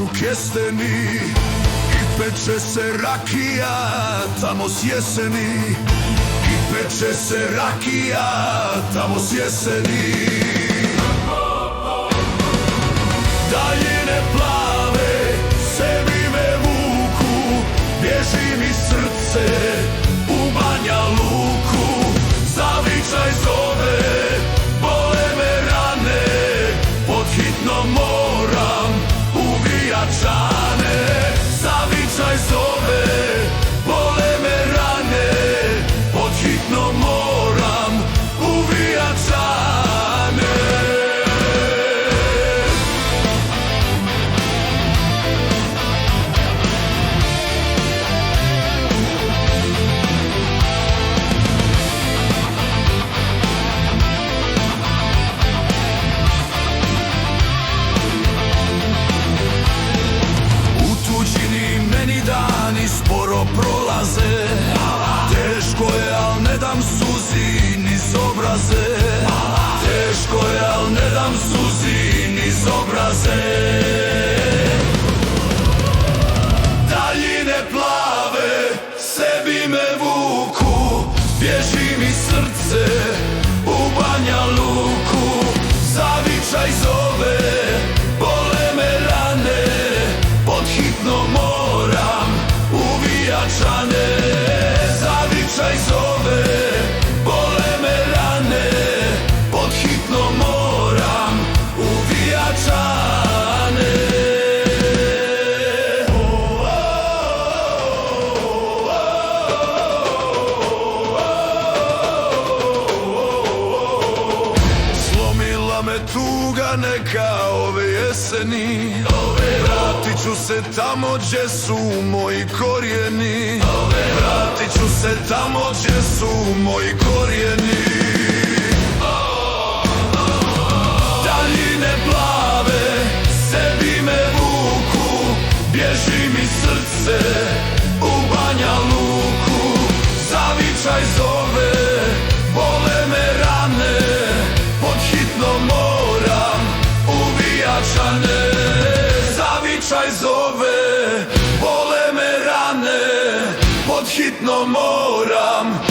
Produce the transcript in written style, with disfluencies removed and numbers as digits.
plaču kesteni i peče se rakija tamo s jeseni. I peče se rakija tamo s jeseni. Daljine plave sebi me vuku, bježi mi srce u Banja Luku. Zavičaj zove, bole me rane, pod hitno moram u Vijačane. Zavičaj zove, bole me rane, pod hitno moram u Vijačane. Dani sporo prolaze, teško je, al ne dam suzi niz obraze. Teško je, al ne dam suzi niz obraze. Daljine plave sebi me vuku, bježi mi srce u Banja Luku. Zavičaj zove, bole me rane, pod hitno moram u Vijačane. Zavičaj zove, bole me rane, pod hitno moram u Vijačane. Slomila me tuga neka ove jeseni, vratit ću se tamo gdje su moji korijeni. Vratit ću se tamo gdje su moji korijeni. Daljine plave sebi me vuku, bježi mi srce u Banja Luku. Zavičaj zove, bole me rane, pod hitno moram u Vijačane. Zavičaj zove, bole me rane, pod hitno moram